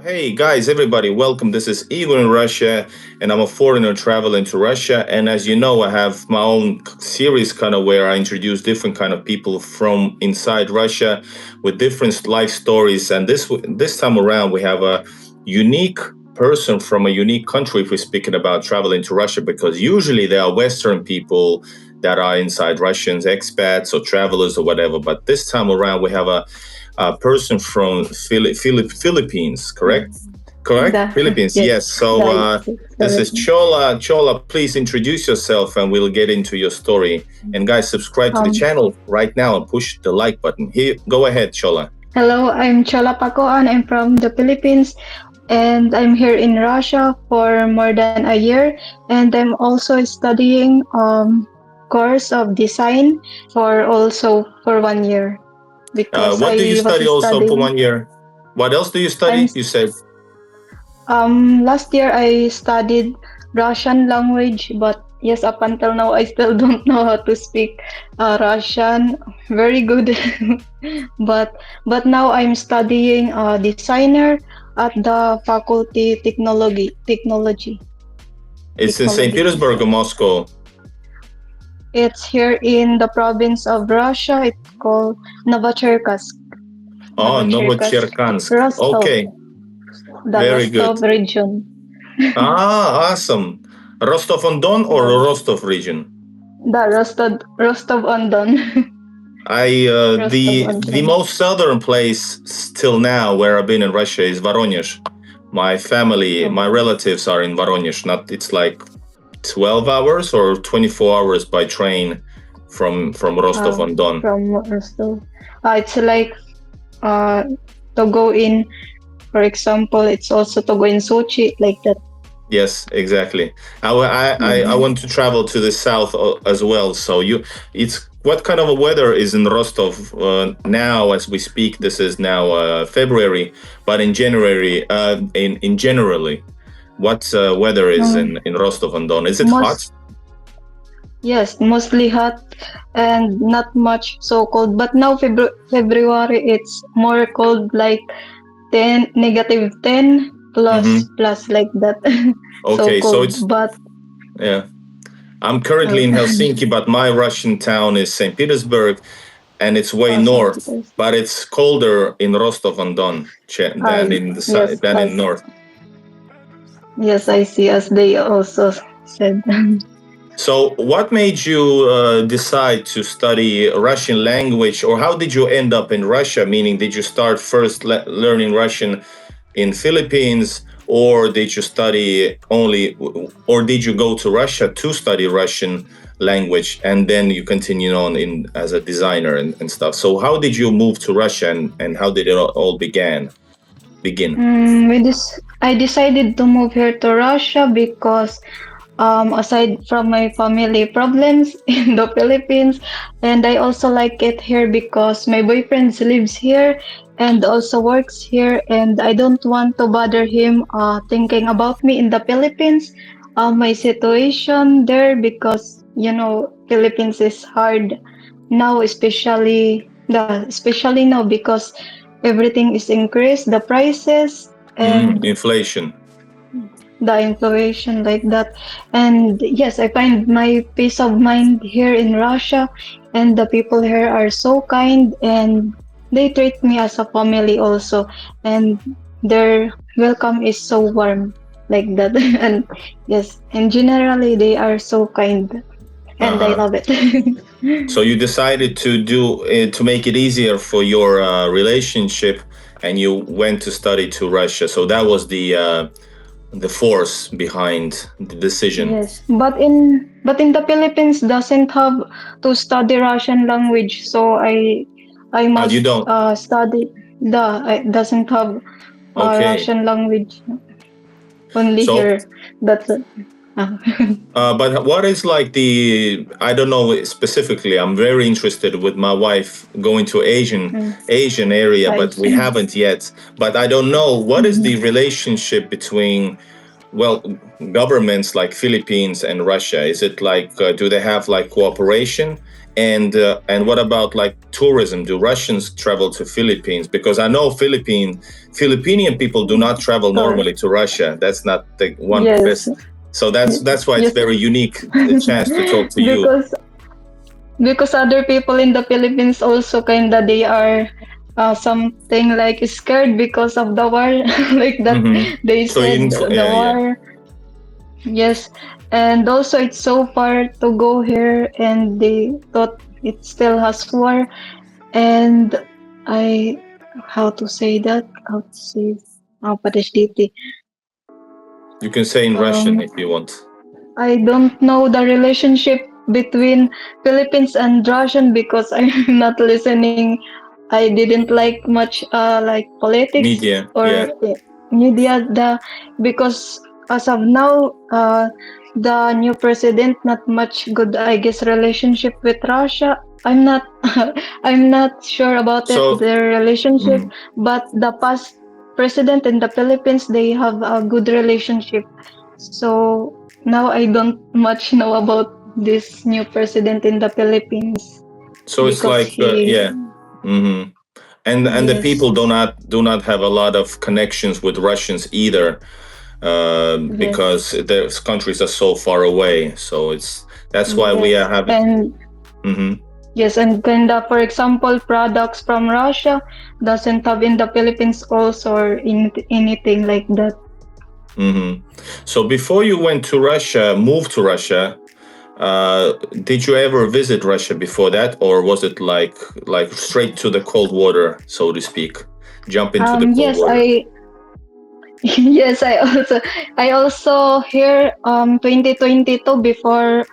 Hey guys, everybody, welcome. This is Igor in Russia, and I'm a foreigner traveling to Russia. And as you know, I have my own series kind of where I introduce different kind of people from inside Russia with different life stories. And this time around, we have a unique person from a unique country if we're speaking about traveling to Russia, because usually there are Western people that are inside Russians, expats or travelers or whatever. But this time around, we have a person from Philippines, correct? Yes, Correct? Philippines, yes, yes. So this is correct. Chola. Chola, please introduce yourself and we'll get into your story. And guys, subscribe to the Um, channel right now and push the like button. Here, go ahead, Chola. Hello, I'm Chola Pacoan. I'm from the Philippines and I'm here in Russia for more than a year. And I'm also studying course of design for also for 1 year because What do you I was study also for studying. 1 year? What else do you I'm study? You said, Last year I studied Russian language, but yes, up until now I still don't know how to speak Russian very good. but now I'm studying designer at the faculty it's in St. technology. Petersburg or Moscow? It's here in the province of Russia. It's called Novocherkassk. Oh, Novocherkassk, Novocherkansk. Rostov, Okay, the very good. Rostov region. Ah, awesome. Rostov-on-Don or Yes, Rostov region? the Rostov on Don. I Rostov on the Don. most southern place still now where I've been in Russia is Voronezh. My family, Oh, my relatives are in Voronezh. Not It's like 12 hours or 24 hours by train from Rostov uh, on Don. from Rostov. It's like uh, to go in, for example, it's also to go in Sochi, like that. Yes, exactly. I Mhm. want to travel to the south as well. So it's what kind of a weather is in Rostov now as we speak? This is now February, but in January, in generally, what weather is Um, in Rostov on Don? Is it hot? most Yes, mostly hot and not much so cold. But now February it's more cold, like 10 -10 Mm-hmm. plus like that. So Okay, so cold, it's but yeah. I'm currently uh, in Helsinki, but my Russian town is St. Petersburg, and it's way St. north. Peter's. But it's colder in Rostov on Don than in the Yes, than in north. yes, I see. As they also said. So, what made you decide to study Russian language, or how did you end up in Russia? Meaning, did you start first learning Russian in Philippines, or did you study only, or did you go to Russia to study Russian language, and then you continued on in as a designer and stuff? So, how did you move to Russia, and how did it all begin? I decided to move here to Russia because aside from my family problems in the Philippines, and I also like it here because my boyfriend lives here and also works here, and I don't want to bother him thinking about me in the Philippines, my situation there, because Philippines is hard now, especially now because everything is increased, the prices and Inflation. the inflation like that. And yes, I find my peace of mind here in Russia, and the people here are so kind and they treat me as a family also, and their welcome is so warm like that. And yes, and generally they are so kind Uh and I huh. love it. So you decided to do to make it easier for your relationship, and you went to study to Russia. So that was the force behind the decision. Yes, but in the Philippines doesn't have to study Russian language, so I You must don't. study the I doesn't have Okay. Russian language only So, here. That's it. Uh, but what is like the? I don't know specifically. I'm very interested with my wife going to mm, Asian area, I but we see. haven't yet. But I don't know what is the Mhm. relationship between well governments like Philippines and Russia. Is it like do they have like cooperation, And what about like tourism? Do Russians travel to Philippines? Because I know Filipinian people do not travel Correct. normally to Russia. That's not the one Yes. best. So that's why it's Yes. very unique a chance to talk to you. because because other people in the Philippines also kinda they are something like scared because of the war like that they So said the yeah, yeah. war. Yes, and also it's so far to go here, and they thought it still has war. And I, how to say that? How to say? Подождите. You can say in Russian Um, if you want. I don't know the relationship between Philippines and Russian because I'm not listening. I didn't like much like politics Media, or yeah. media the because as of now the new president not much good I guess relationship with Russia. I'm not I'm not sure about it So their relationship, mm, but the past president in the Philippines they have a good relationship. So now I don't much know about this new president in the Philippines so it's because like he yeah. hmm and the yes people do not have a lot of connections with Russians either, yes because the countries are so far away. So that's why we are yes having. and hmm yes and kinda for example products from Russia doesn't have in the Philippines also or in anything like that. hmm So before you went to Russia, moved to Russia, did you ever visit Russia before that, or was it like straight to the cold water, so to speak? Jump into the cold Yes water. I yes, I also here 2022 before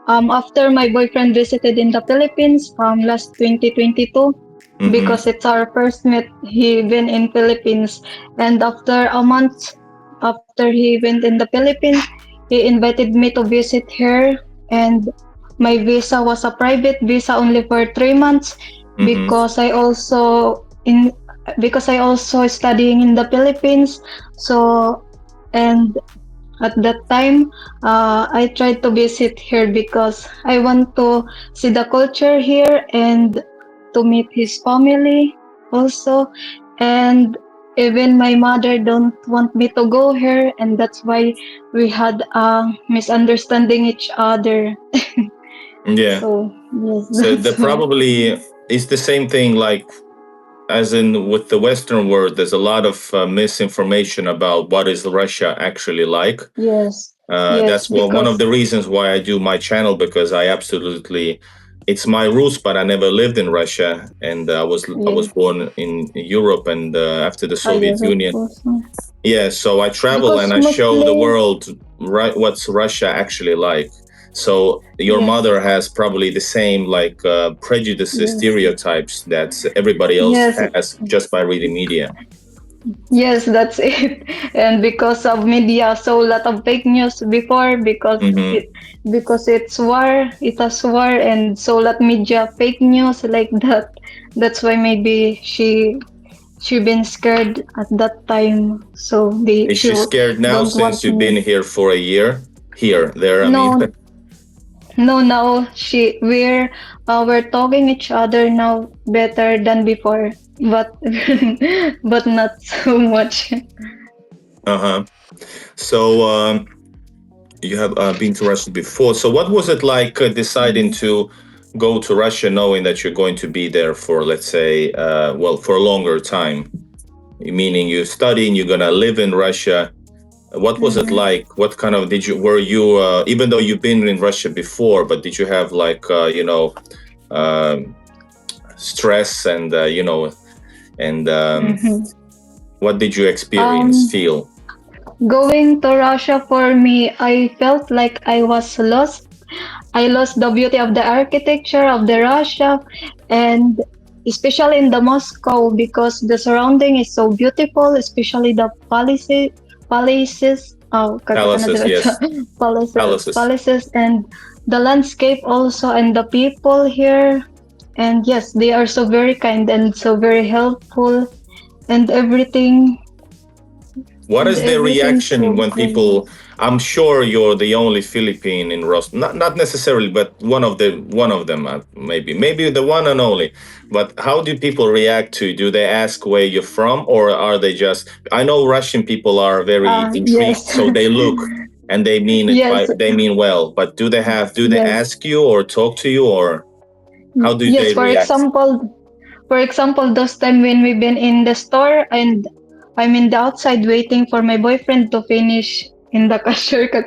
after my boyfriend visited in the Philippines last 2022 hmm because it's our first meet he been in Philippines, and after a month after he went in the Philippines he invited me to visit here, and my visa was a private visa only for 3 months hmm because I also studying in the Philippines. So, and at that time, I tried to visit here because I want to see the culture here and to meet his family also. And even my mother don't want me to go here, and that's why we had a misunderstanding each other. Yeah. So yes, So the that's why. probably is the same thing, like as in with the Western world. There's a lot of misinformation about what is Russia actually like. Yes, yes, That's one of because the reasons why I do my channel, because I absolutely, it's my roots, but I never lived in Russia, and I was yes, born in Europe, and after the Soviet yes, of Union. course. Yeah, so I travel and Because I show the mostly, world, right, what's Russia actually like. So your yes, mother has probably the same like prejudices, yes, stereotypes that everybody else yes, has just by reading media. yes, that's it. And because of media, so lot of fake news before hmm because it's war, it has war, and so lot media fake news like that. That's why maybe she been scared at that time, so Is she scared now don't want since you've been me. here for a year? Here, there, I mean. No, no, now we're talking each other now better than before, but but not so much. Uh-huh. So you have been to Russia before. So what was it like deciding Yes. to go to Russia, knowing that you're going to be there for, let's say, well, for a longer time? Meaning you're studying, you're gonna live in Russia. What was it Mhm. like? What kind of were you even though you've been in Russia before, but did you have like um, stress and and Mhm. what did you experience, Um, feel? Going to Russia for me, I felt like I was lost. I lost the beauty of the architecture of the Russia, and especially in the Moscow because the surrounding is so beautiful, especially the palaces. Oh, как это Palaces, называется? yes. Palaces. Palaces, and the landscape also, and the people here. And yes, they are so very kind and so very helpful, and everything. What and is the everything's reaction so when great. people? I'm sure you're the only Philippine in Rostock. Not necessarily, but one of them, maybe the one and only. But how do people react to? Do they ask where you're from, or are they just? I know Russian people are very intrigued, Yes, so they look and they mean it. yes, They mean well. But do they have? Do they yes, ask you or talk to you, or how do yes. they react? For example, those time when we've been in the store and I'm in the outside waiting for my boyfriend to finish in the cashier to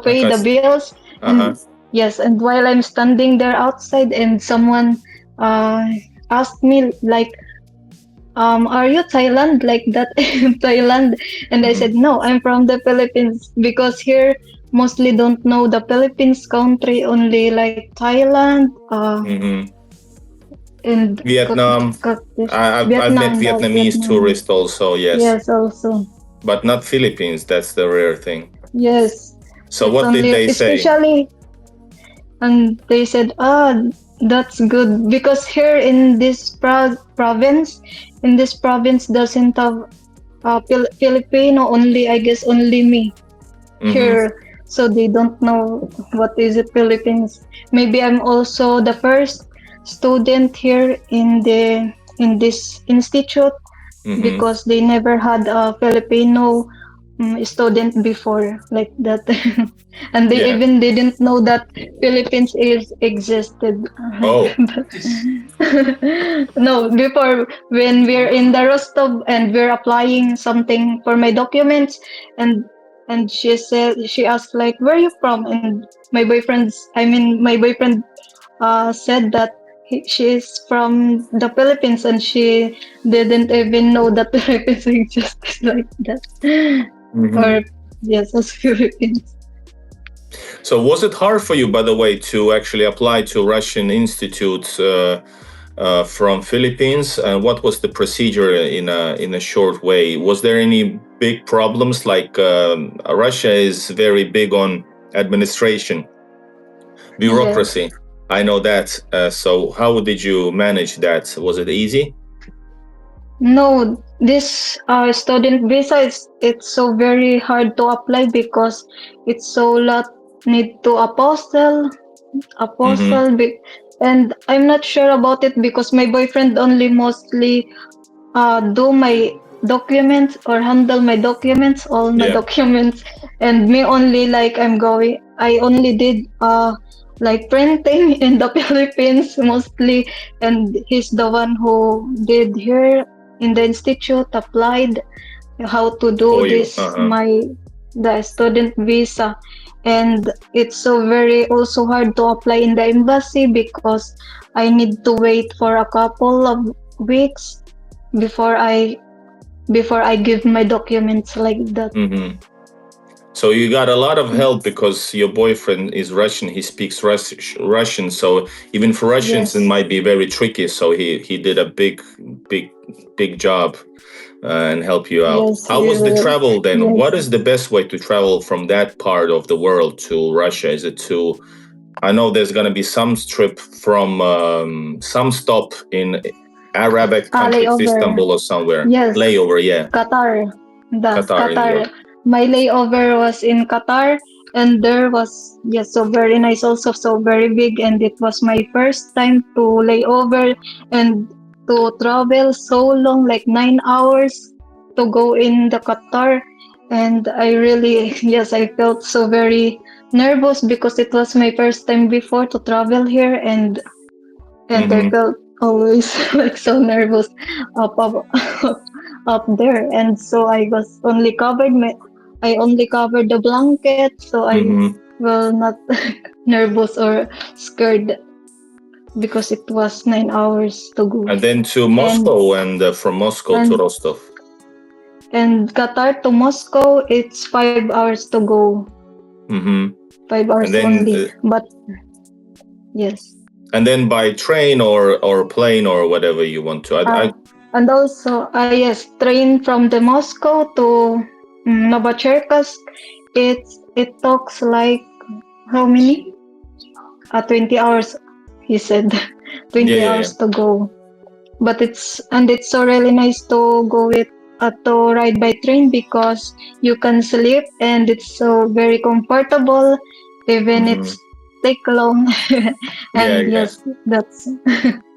pay the Because, bills. uh-huh. And yes, and while I'm standing there outside and someone uh asked me like, are you Thailand like that? Thailand? And I said Mm-hmm. no, I'm from the Philippines, because here mostly don't know the Philippines country, only like Thailand, Mm-hmm. and Vietnam. I've met Vietnam, Vietnamese Vietnam. tourists also, yes, Yes, also. but not Philippines. That's the rare thing. Yes. So It's what did only, they say? especially, and they said, that's good, because here in this province doesn't have Filipino, only, I guess, only me Mm-hmm. here. So they don't know what is it Philippines. Maybe I'm also the first student here in this institute, Mm-hmm. because they never had a Filipino student before like that. And they Yeah. even didn't know that Philippines is existed like Oh. that. No, before, when we're in the Rostov and we're applying something for my documents, and she asked like, where are you from? And my boyfriend said that she is from the Philippines, and she didn't even know that Philippines existed like that. Mm-hmm. Or yes, as Philippines. So was it hard for you, by the way, to actually apply to Russian institutes from Philippines? And what was the procedure in a short way? Was there any big problems? Like Russia is very big on administration, Yes. bureaucracy. I know that. So how did you manage that? Was it easy? No, this student visa is, it's so very hard to apply, because it's so lot need to Mm-hmm. apostle be, and I'm not sure about it, because my boyfriend only mostly do my documents, or handle my documents, all my Yeah. documents, and me only, like, I only did like printing in the Philippines mostly, and he's the one who did here in the institute, applied how to do For you. this, Uh-huh. the student visa. And it's so very also hard to apply in the embassy, because I need to wait for a couple of weeks before I give my documents like that. Mm-hmm. So you got a lot of help because your boyfriend is Russian. He speaks Russian. So even for Russians, it Yes, might be very tricky. So he did a big big job and help you out. yes, How was the travel then? yes. What is the best way to travel from that part of the world to Russia? Is it to? I know there's going to be some trip from some stop in Arabic countries, Layover. Istanbul or somewhere. Yes, Layover, yeah, Qatar. The Qatar in Europe. Qatar. My layover was in Qatar, and there was, yes, so very nice, also so very big, and it was my first time to lay over and to travel so long, like 9 hours to go in the Qatar. And I really, yes, I felt so very nervous, because it was my first time before to travel here, and I Mm-hmm. felt always like so nervous up up there. And so I only covered the blanket, so I Mm-hmm. will not nervous or scared, because it was 9 hours to go. And then to And Moscow, and from Moscow to and Rostov. Qatar to Moscow, it's 5 hours to go. Hmm. 5 hours And then only. But yes. by train or plane or whatever you want to. I And also, yes, train from the Moscow to Novocherkassk. It talks like how many? 20 hours. He said, Yeah, 20 yeah, yeah. hours to go. But it's so really nice to go with. to ride by train because you can sleep and it's so very comfortable, even Hmm. it's take long. Yeah, And yeah. yes, that's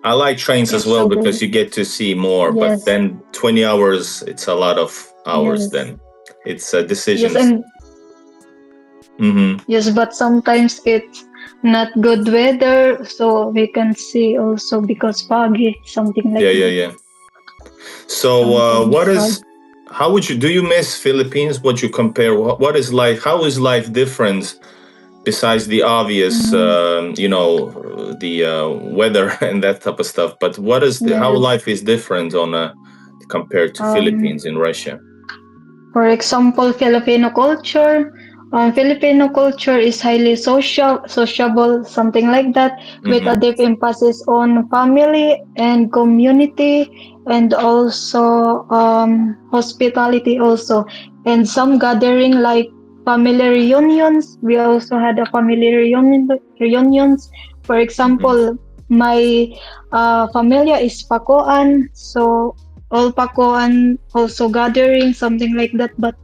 I like trains as it's well so good. because you get to see more, but Yes, then 20 hours, it's a lot of hours yes, then. It's yes, decisions. and Hmm. yes, but sometimes it's not good weather, so we can see also because foggy, something like Yeah, yeah, that. yeah. So, Sometimes what fog. is, how would you, do you miss Philippines? What you compare? What is life, how is life different besides the obvious, Mm, the weather and that type of stuff? But what is how yes. life is different on compared to Um, Philippines in Russia? For example, Filipino culture. Filipino culture is highly sociable, something like that, with a Hmm. deep emphasis on family and community, and also hospitality also, and some gathering like family reunions. We also had a family reunions. For Hmm. example, my familia is Pakoan, so all Pakoan also gathering, something like that. But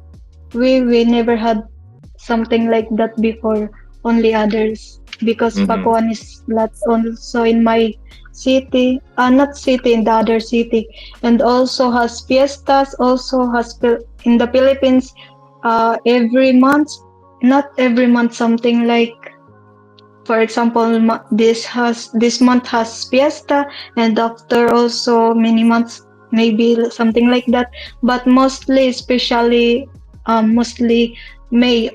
we never had something like that before. Only others because Hmm. Pakuan is not also in my city, not city, in the other city, and also has fiestas. Also has in the Philippines, every month, not every month, something like, for example, this month has fiesta, and after also many months, maybe something like that. But mostly, especially, mostly May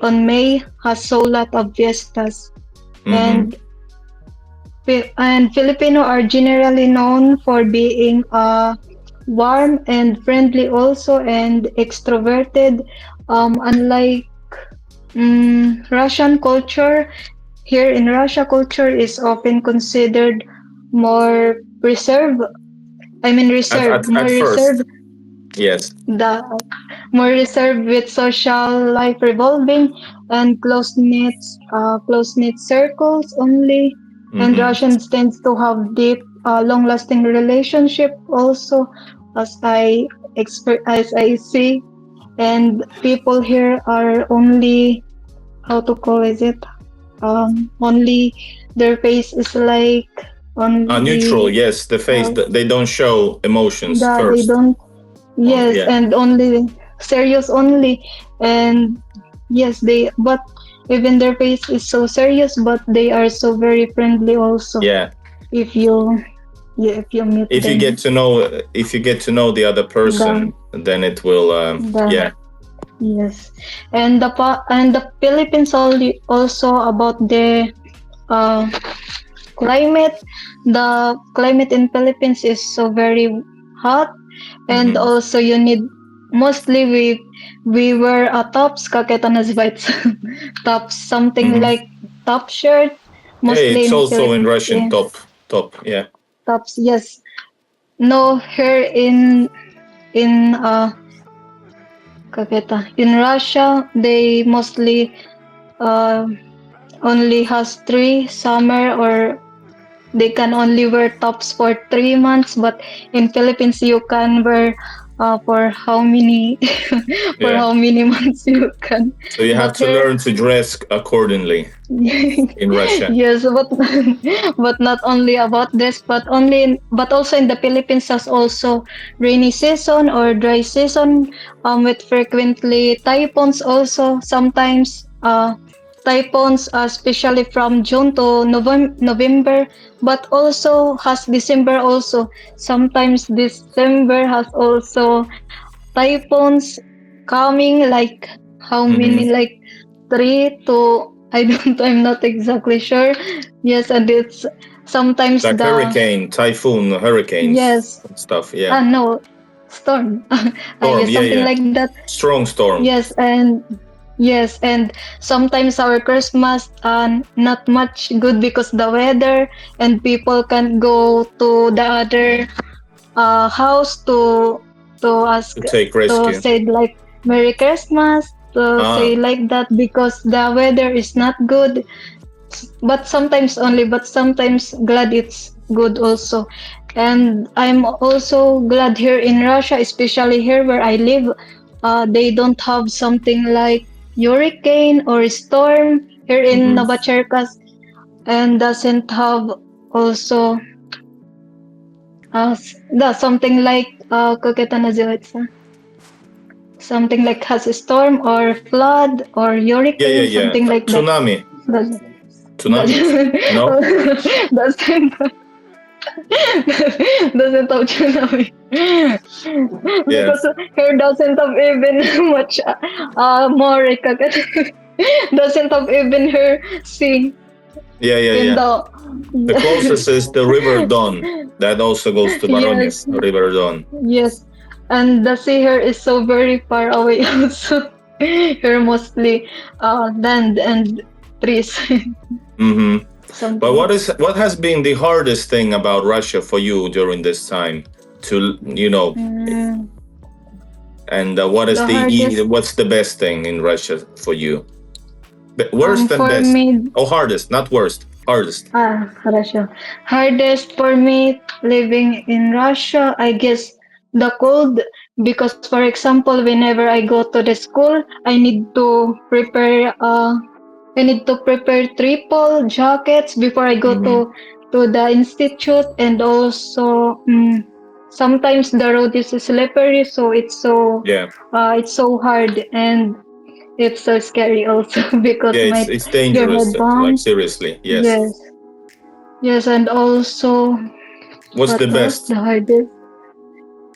has so lot of fiestas, Hmm. and Filipino are generally known for being warm and friendly also, and extroverted. Unlike Russian culture, here in Russia, culture is often considered more reserved. I mean, more At first, reserved. yes. The more reserved with social life revolving and close knit circles only. And Hmm. Russians tends to have deep, long lasting relationship also, as as I see. And people here are only, how to call is it? Only their face is like Neutral, only, yes. The face, uh, they don't show emotions they first. don't, On, yes, yeah, and only serious only. And yes, they, but even their face is so serious, but they are so very friendly also. yeah. If you, yeah, if you meet If you them, get to know, if you get to know the other the person, then it will, the yeah. yes, and the Philippines only also about the uh climate. The climate in Philippines is so very hot, and Hmm. also you need, mostly we wear a tops, kaketa nazывается, tops, something Hmm. like top shirt, Hey, mostly it's in also in Philippines. Russian. Yes, Top. Yeah. tops. Yes, no, here in kaketa in Russia, they mostly uh only has three summer, or they can only wear tops for 3 months. But in Philippines you can wear for how many for Yeah. how many months you can. So you have But to here, learn to dress accordingly in Russia. yes, but but not only about this, but also in the Philippines has also rainy season or dry season, with frequently typhoons also sometimes, typhoons, especially from June to November, but also has December also. Sometimes December has also typhoons coming, like how Hmm. many, like three to, I don't, I'm not exactly sure. Yes, and it's sometimes Like the, hurricane, typhoon, hurricanes yes, and stuff. Yeah. no, storm. Storm. Yes, Yeah, something yeah. like that. Strong storm. Yes, and yes, and sometimes our Christmas not much good because the weather, and people can't go to the other house to ask, To take to rescue. say like Merry Christmas, to Ah. say like that because the weather is not good. But sometimes only, but sometimes glad it's good also. And I'm also glad here in Russia, especially here where I live, they don't have something like hurricane or storm here in Mm-hmm. Novacherkas, and doesn't have also something like как это называется? Something like has a storm or flood or Yeah, yeah, hurricane, yeah. something like that. Tsunami. Doesn't Tsunamis. doesn't No? doesn't doesn't have tsunami Yeah. because here doesn't have even much more doesn't have even her sea Yeah, yeah, in yeah. the The closest is the River Don. That also goes to yes, Voronezh, River Don. yes, and the sea here is so very far away also. Here mostly land and trees. Mm-hmm. But Something. what has been the hardest thing about Russia for you during this time? To Mm, and what is the hardest what's the best thing in Russia for you? Worst and for best. me. Oh, hardest, not worst. Hardest. Russia. Hardest for me living in Russia, I guess the cold, because for example, whenever I go to the school, I need to prepare triple jackets before I go Mm-hmm. to the institute, and also sometimes the road is slippery, so Yeah, it's so hard, and it's so scary also because yeah. my It's your dangerous. head Like bounce. seriously. Yes. Yes. Yes, and also What's the what else? best? The hardest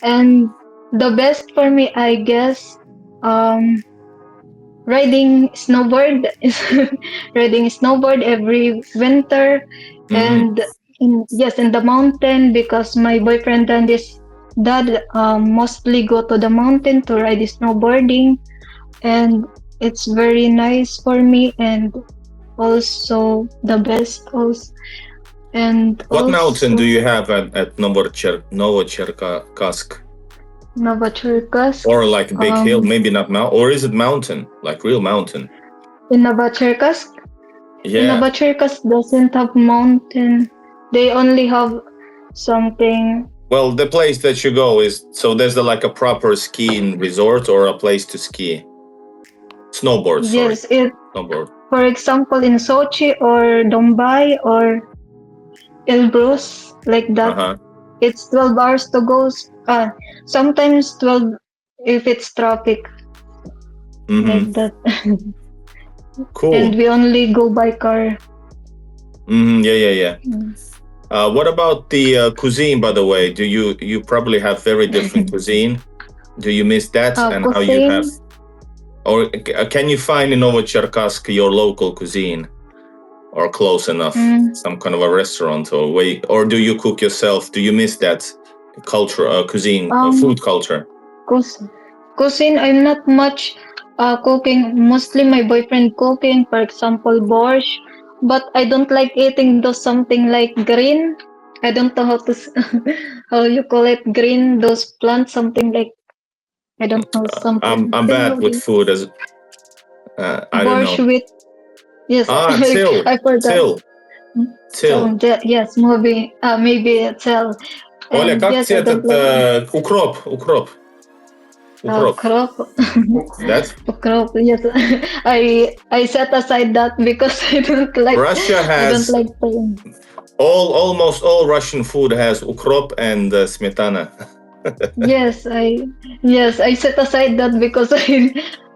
and the best for me, I guess, um, riding snowboard is riding snowboard every winter, Mm-hmm. and in the mountain because my boyfriend and his dad mostly go to the mountain to ride snowboarding, and it's very nice for me, and also the best also, and What mountain do you also have at Novocherkassk? Novachurkas. Or like a big hill? Um, Maybe not mountain. Or is it mountain? Like real mountain? in Novachurkas, Yeah. doesn't have mountain. They only have something. Well, the place that you go is so there's like a proper skiing resort or a place to ski. Snowboard, sorry. Yes, it. Snowboard. For example, in Sochi or Mumbai or Elbrus, like that, Uh-huh. it's 12 hours to go. Sometimes 12 if it's traffic, Mm-hmm. like that. And Cool. we only go by car. Mm-hmm. Yeah, yeah, yeah. Mm. What about the cuisine, by the way? Do you probably have very different cuisine? Do you miss that and how you have? Cuisine. Or can you find in Novocherkassk your local cuisine or close enough? Mm, Some kind of a restaurant or way, or do you cook yourself? Do you miss that culture, cuisine, um, food culture? Cuisine, I'm not much cooking. Mostly my boyfriend cooking, for example, borscht. But I don't like eating those something like green. I don't know how to how you call it green. Those plants, something like I don't know something. I'm bad How do with you food as I don't borscht know. with yes, Ah, till, I forgot. till, till. Yes, maybe tell. Оля, And как yes, тебе I don't этот like укроп? crop. That Crop, yes. I set aside that because Russia I don't has like playing. almost all Russian food has ukrop and smetana. Yes, I set aside that because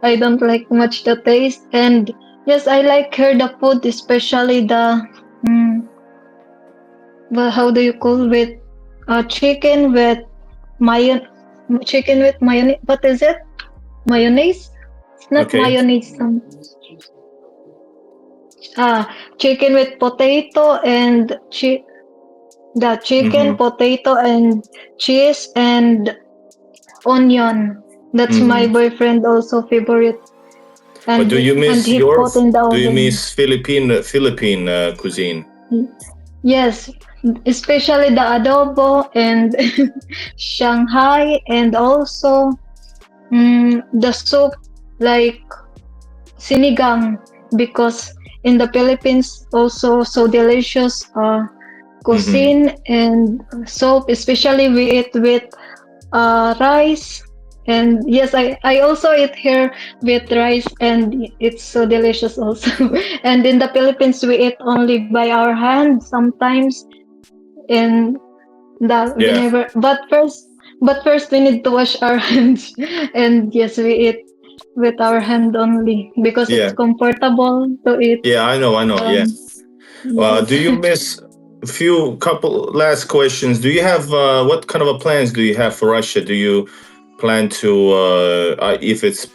I don't like much the taste, and yes, I like here the food, especially the mm, well, how do you call with chicken with mayon chicken with mayonnaise. What is it? Mayonnaise? It's not Okay. mayonnaise. Ah, chicken with potato and the chicken, Mm-hmm. potato, and cheese and onion. That's my Mm-hmm. boyfriend also favorite, But and he put in the do you oven. miss Philippine cuisine? Yes, especially the adobo and Shanghai, and also the soup like sinigang, because in the Philippines also so delicious. Mm-hmm. cuisine and soup. Especially we eat with rice. And yes, I also eat here with rice, and it's so delicious also. And in the Philippines, we eat only by our hand sometimes, and the Yeah, whenever. But first we need to wash our hands, and yes, we eat with our hand only because it's yeah, comfortable to eat. yeah. I know. Yeah. Um, yes. Do you miss a few couple last questions? Do you have what kind of a plans do you have for Russia? Do you plan to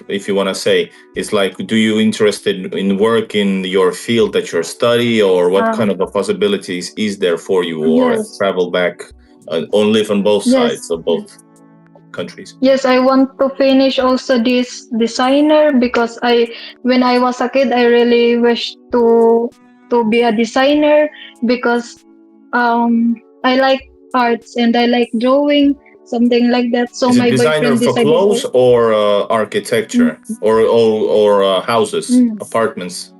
if you want to say it's like do you interested in work in your field that you're study or what Uh, kind of a possibilities is there for you or yes. travel back or live on both sides Yes. of both countries? Yes, I want to finish also this designer because when I was a kid, I really wished to be a designer because I like arts and I like drawing, something like that. So Is it my designer boyfriend for decided, clothes or architecture mm, or houses, mm, apartments,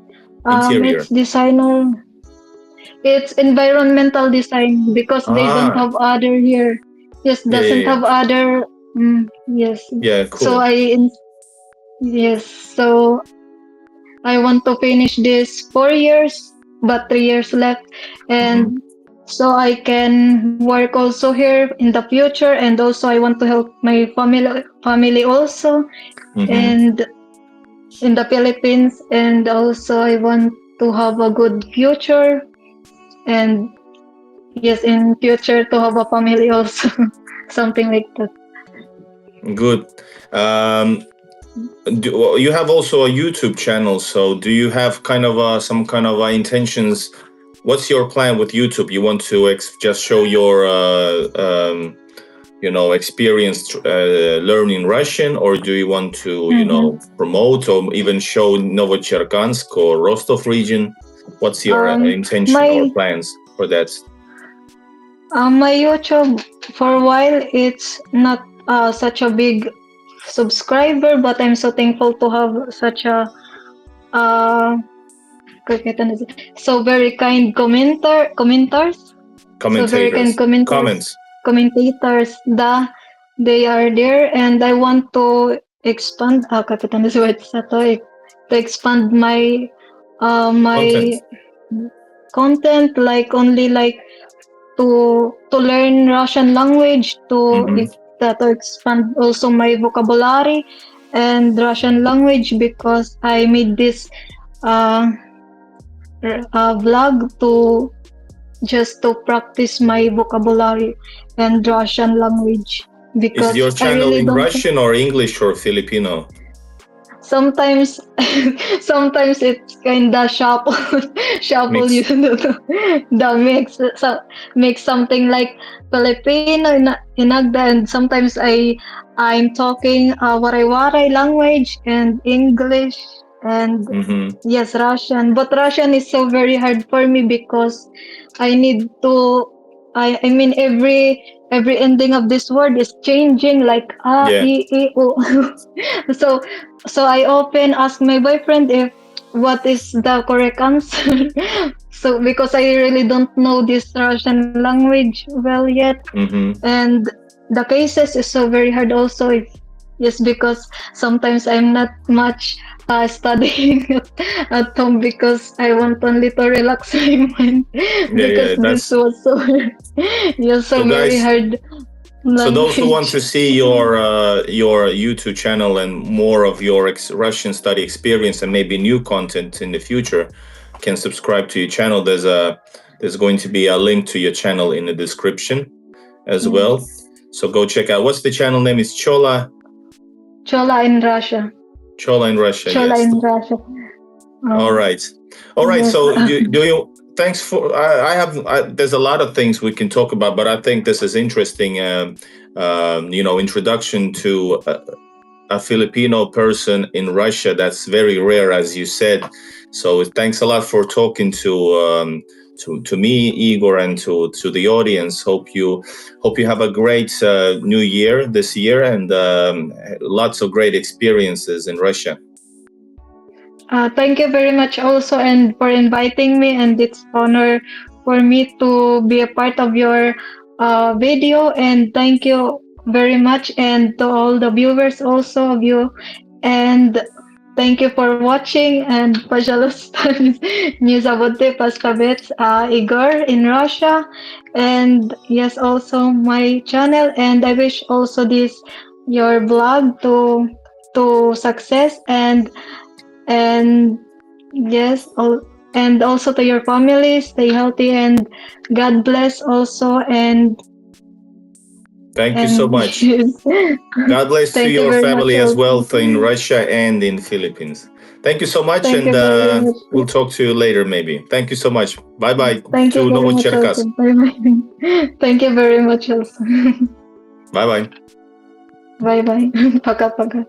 interior? it's designer, it's environmental design because they don't Ah, have other here. Yes, yeah, yeah, doesn't yeah. have other. Yes, Yeah, so cool. yes, so I want to finish this 4 years, but 3 years left, Mm-hmm. and so I can work also here in the future, and also I want to help my family also, Mm-hmm. and in the Philippines, and also I want to have a good future, and yes, in future to have a family also, something like that. Good. Um, well, you have also a YouTube channel, so do you have kind of some kind of intentions? What's your plan with YouTube? You want to just show your experience learning Russian, or do you want to Mm-hmm. promote or even show Novocherkassk or Rostov region? What's your Um, intention or my plans for that? my YouTube for a while it's not such a big subscriber, but I'm so thankful to have such a uh so very kind commenters. So very kind Commentators, comments. commentators. They are there, and I want to expand. Kapitan is what sa to expand my Content. content, like only like to learn Russian language, Mm-hmm. to expand also my vocabulary and Russian language, because I made this uh, vlog to just to practice my vocabulary and Russian language, Is your because I channel really in don't. Russian or English or Filipino? Sometimes sometimes it's kinda shuffle shuffle, you Mix. know, the mix something like Filipino inagda, and sometimes I'm talking waray-waray language and English, and Mm-hmm. yes, Russian. But Russian is so very hard for me because I need to I mean every ending of this word is changing, like Yeah. o. So I often ask my boyfriend if what is the correct answer. So because I really don't know this Russian language well yet, Mm-hmm. and the cases is so very hard also. If yes, because sometimes I'm not much studying at home because I want only to relax my mind, Yeah, because yeah. this That's was so yeah, so, so very guys. hard So those who want language. to see your YouTube channel and more of your Russian study experience and maybe new content in the future, can subscribe to your channel. There's going to be a link to your channel in the description as well. Yes. So go check out. What's the channel name? Is Chola Chola in Russia. Chola in Russia. Chola Yes. in Russia. All Oh, right. All right. yes. So do you? Thanks for. There's a lot of things we can talk about, but I think this is interesting. Introduction to a Filipino person in Russia. That's very rare, as you said. So thanks a lot for talking to me, Igor, and to the audience. Hope you have a great New Year this year and lots of great experiences in Russia. Thank you very much also, and for inviting me, and it's honor for me to be a part of your video, and thank you very much, and to all the viewers also of you, and thank you for watching. And пожалуйста, не забудьте поставить Igor in Russia, and yes, also my channel, and I wish also this your blog to success, and yes, and also to your family, stay healthy, and God bless also, Thank you so and much. yes. God bless to Thank you your very much family as also. well in Russia and in Philippines. Thank you so much, Thank and you very much. we'll talk to you later maybe. Thank you so much. Bye bye Thank you to very much Novocherkassk. also. Bye bye. Thank you very much also. Bye bye. Bye bye. Пока-пока.